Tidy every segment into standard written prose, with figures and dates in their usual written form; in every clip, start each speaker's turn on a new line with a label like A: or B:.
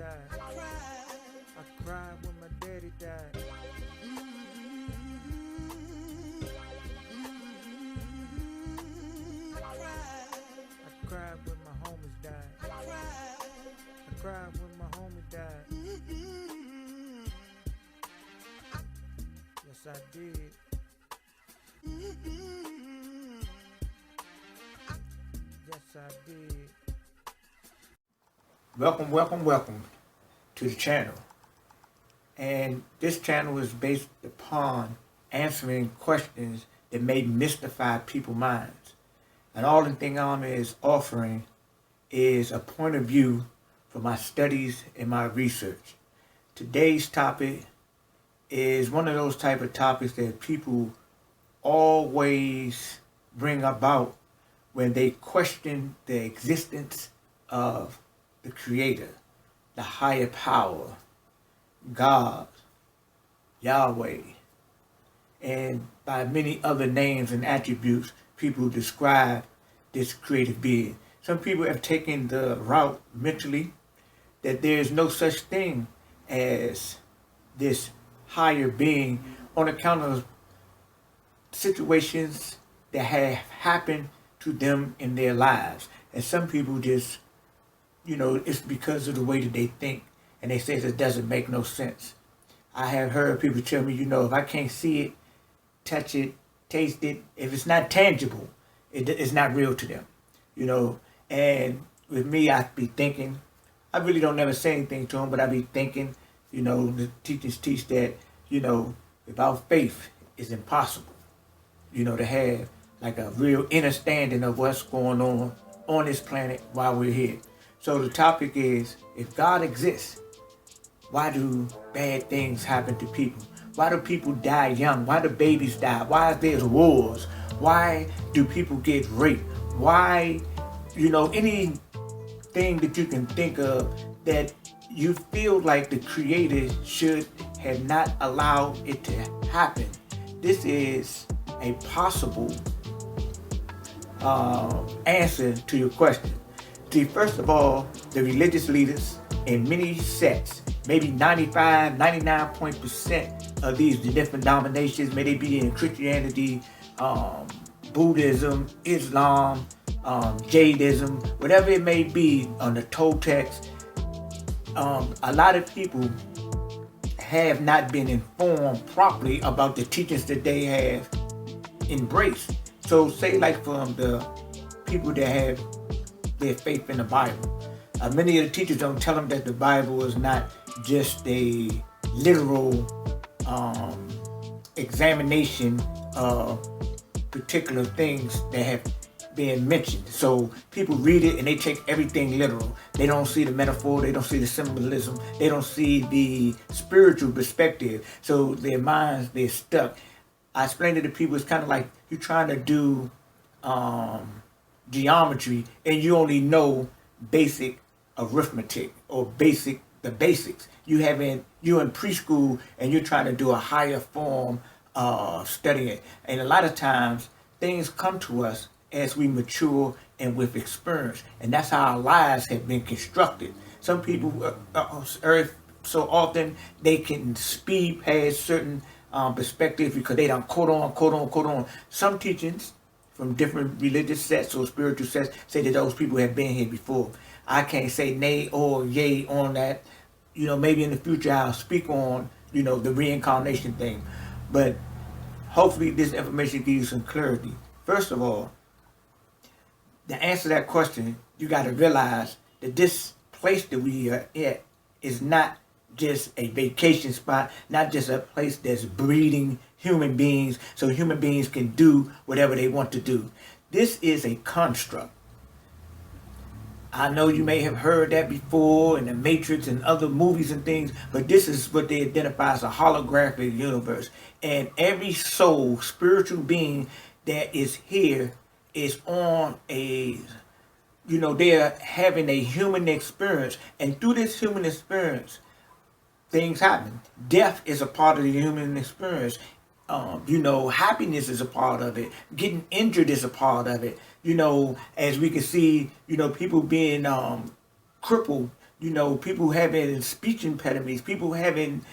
A: died. I cried when my daddy died. I cried when my homies died. I cried when my homie died. Yes, I did. Yes, I did. Welcome to the channel. And this channel is based upon answering questions that may mystify people's minds. And all the thing I'm is offering is a point of view from my studies and my research. Today's topic is one of those type of topics that people always bring about when they question the existence of the Creator, the higher power, God, Yahweh, and by many other names and attributes people describe this creative being. Some people have taken the route mentally that there is no such thing as this higher being on account of situations that have happened to them in their lives. And some people just, it's because of the way that they think, and they say it doesn't make no sense. I have heard people tell me, if I can't see it, touch it, taste it, if it's not tangible, it's not real to them, And with me, I be thinking, I really don't never say anything to them, but I be thinking, the teachers teach that, without faith, it's impossible, to have like a real understanding of what's going on this planet while we're here. So the topic is, if God exists, why do bad things happen to people? Why do people die young? Why do babies die? Why there's wars? Why do people get raped? Why, anything that you can think of that you feel like the Creator should have not allowed it to happen. This is a possible answer to your question. See, first of all, the religious leaders in many sects, maybe 95, 99% of these different denominations, may they be in Christianity, Buddhism, Islam, Jadeism, whatever it may be on the Toltecs, a lot of people have not been informed properly about the teachings that they have embraced. So say like from the people that have their faith in the Bible, many of the teachers don't tell them that the Bible is not just a literal examination of particular things that have been mentioned. So people read it and they take everything literal. They don't see the metaphor, they don't see the symbolism, they don't see the spiritual perspective. So their minds, they're stuck. I explained it to people, it's kind of like you're trying to do geometry and you only know basic arithmetic or the basics. You're in preschool and you're trying to do a higher form of studying. And a lot of times things come to us as we mature and with experience. And that's how our lives have been constructed. Some people so often they can speed past certain perspectives because they don't quote on. Some teachings from different religious sects or spiritual sects say that those people have been here before. I can't say nay or yay on that. Maybe in the future I'll speak on, the reincarnation thing. But hopefully this information gives you some clarity. First of all, to answer that question, you got to realize that this place that we are at is not just a vacation spot, not just a place that's breeding human beings so human beings can do whatever they want to do. This is a construct. I know you may have heard that before in the Matrix and other movies and things, but this is what they identify as a holographic universe. And every soul, spiritual being that is here is on they're having a human experience. And through this human experience, things happen. Death is a part of the human experience. Happiness is a part of it. Getting injured is a part of it. As we can see, people being crippled people having speech impediments, people having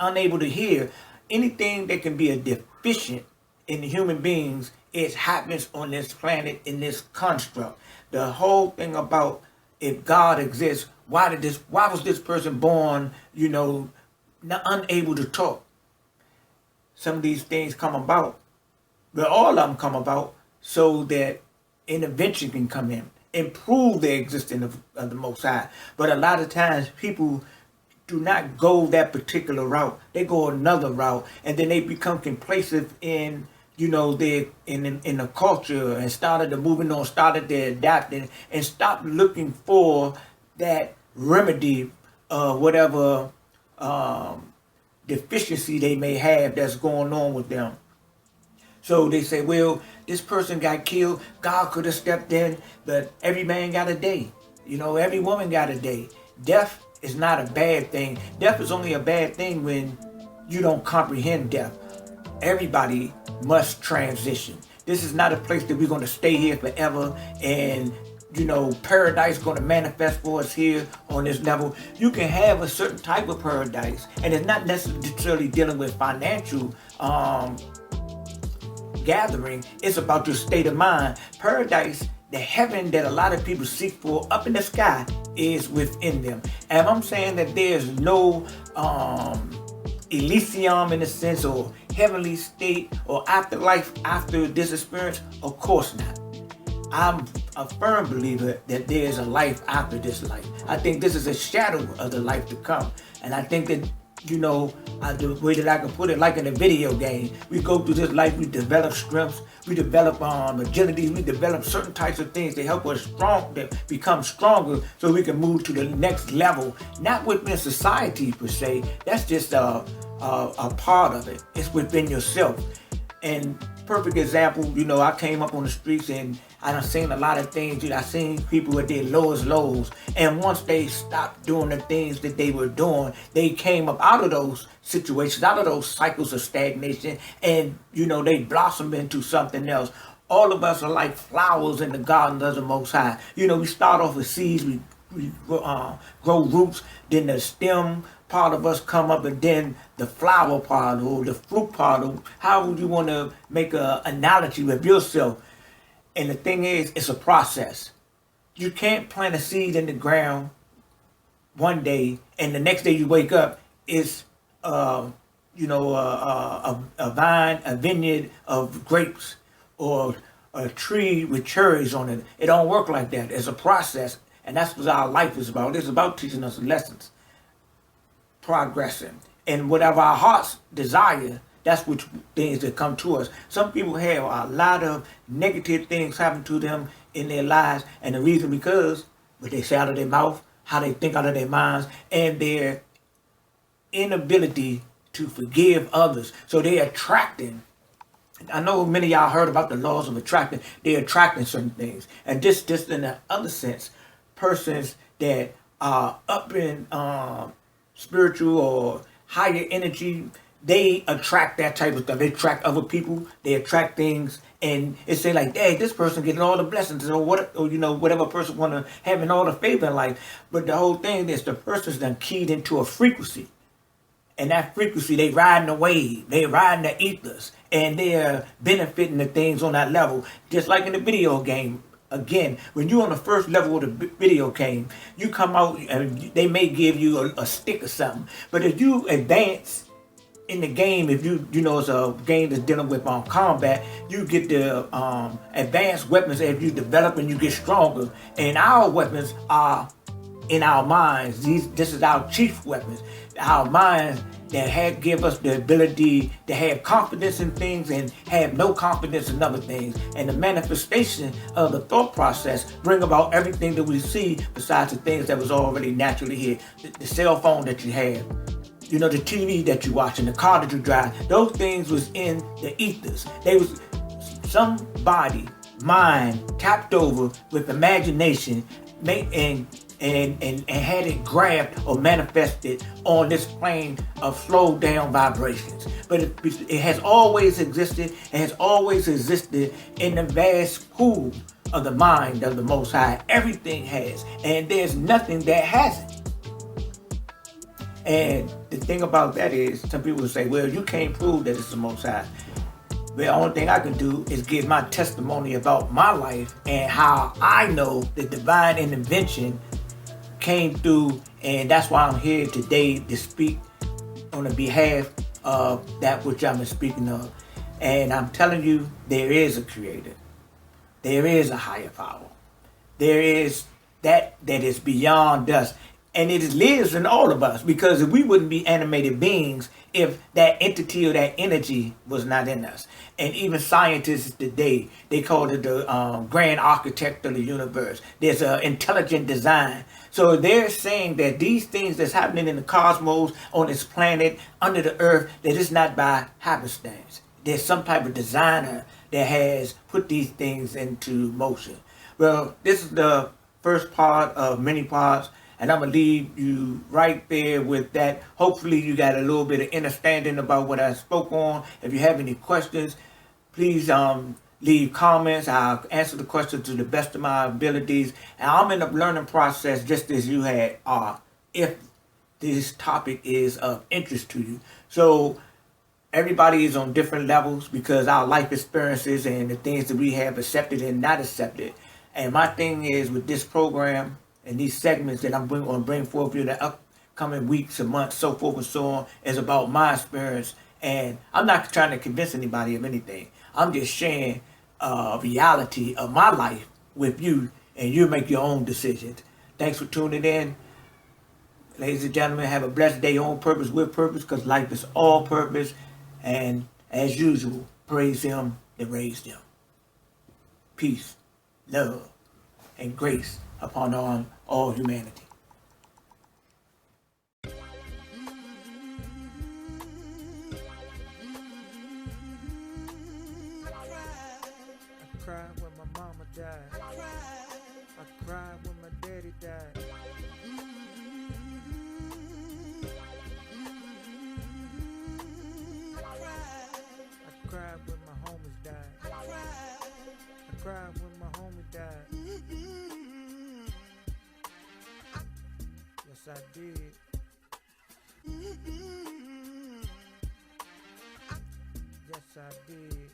A: unable to hear, anything that can be a deficient in the human beings, it happens on this planet in this construct. The whole thing about if God exists, why was this person born, unable to talk? Some of these things come about, but all of them come about so that intervention can come in, improve the existence of the Most High. But a lot of times people do not go that particular route. They go another route, and then they become complacent in their in the culture, and started moving on, started their adapting, and stopped looking for that remedy of whatever deficiency they may have that's going on with them. So they say, well, this person got killed. God could have stepped in, but every man got a day. Every woman got a day. Death is not a bad thing. Death is only a bad thing when you don't comprehend death. Everybody must transition. This is not a place that we're going to stay here forever and paradise going to manifest for us here on this level. You can have a certain type of paradise, and it's not necessarily dealing with financial gathering. It's about your state of mind. Paradise, the heaven that a lot of people seek for up in the sky, is within them. And I'm saying that there's no Elysium in a sense, or heavenly state, or afterlife after this experience. Of course not. I'm a firm believer that there's a life after this life. I think this is a shadow of the life to come. And I think that, the way that I can put it, like in a video game, we go through this life, we develop strengths, we develop agility, we develop certain types of things that help us become stronger so we can move to the next level. Not within society per se, that's just a part of it. It's within yourself. And perfect example, I came up on the streets and I done seen a lot of things. I seen people at their lowest lows. And once they stopped doing the things that they were doing, they came up out of those situations, out of those cycles of stagnation, and, they blossomed into something else. All of us are like flowers in the garden of the Most High. We start off with seeds, we grow roots, then the stem part of us come up, and then the flower part or the fruit part, or how would you want to make an analogy with yourself? And the thing is, it's a process. You can't plant a seed in the ground one day and the next day you wake up, it's a vine, a vineyard of grapes, or a tree with cherries on it. It don't work like that. It's a process, and that's what our life is about. It's about teaching us lessons, progressing, and whatever our hearts desire, that's which things that come to us. Some people have a lot of negative things happen to them in their lives, and the reason because what they say out of their mouth, how they think out of their minds, and their inability to forgive others. So they're attracting. I know many of y'all heard about the laws of attracting. They're attracting certain things. And just in the other sense, persons that are up in spiritual or higher energy, they attract that type of stuff. They attract other people. They attract things, and it say like, "Hey, this person getting all the blessings, or what, or whatever person want to having all the favor in life." But the whole thing is the person's done keyed into a frequency, and that frequency, they riding the wave, they riding the ethers, and they're benefiting the things on that level, just like in the video game. Again, when you're on the first level of the video game, you come out and they may give you a stick or something. But if you advance in the game, if it's a game that's dealing with combat, you get the advanced weapons as you develop and you get stronger. And our weapons are in our minds. This is our chief weapons. Our minds that give us the ability to have confidence in things and have no confidence in other things. And the manifestation of the thought process bring about everything that we see besides the things that was already naturally here. The cell phone that you have, the TV that you watch, and the car that you drive, those things was in the ethers. They was somebody mind tapped over with imagination, and had it grabbed or manifested on this plane of slowed down vibrations. But it has always existed, and has always existed in the vast pool of the mind of the Most High. Everything has, and there's nothing that hasn't. And the thing about that is, some people say, well, you can't prove that it's the Most High. The only thing I can do is give my testimony about my life and how I know the divine intervention came through, and that's why I'm here today to speak on the behalf of that which I'm speaking of. And I'm telling you, there is a creator. There is a higher power. There is that is beyond us. And it lives in all of us, because we wouldn't be animated beings if that entity or that energy was not in us. And even scientists today, they call it the grand architect of the universe. There's an intelligent design. So they're saying that these things that's happening in the cosmos, on this planet, under the earth, that it's not by happenstance. There's some type of designer that has put these things into motion. Well, this is the first part of many parts, and I'm going to leave you right there with that. Hopefully you got a little bit of understanding about what I spoke on. If you have any questions, please leave comments. I'll answer the questions to the best of my abilities. And I'm in the learning process just as you are, if this topic is of interest to you. So everybody is on different levels because our life experiences and the things that we have accepted and not accepted. And my thing is with this program and these segments that I'm going to bring forth in the upcoming weeks and months, so forth and so on, is about my experience. And I'm not trying to convince anybody of anything. I'm just sharing reality of my life with you, and you make your own decisions. Thanks for tuning in. Ladies and gentlemen, have a blessed day on purpose, with purpose, because life is all purpose. And as usual, praise Him that raised Him. Peace, love, and grace upon all humanity. I cried when my mama died. I cried when my daddy died. I cried when my homies died. I cried when my homie died. Yes, I did. Yes, I did.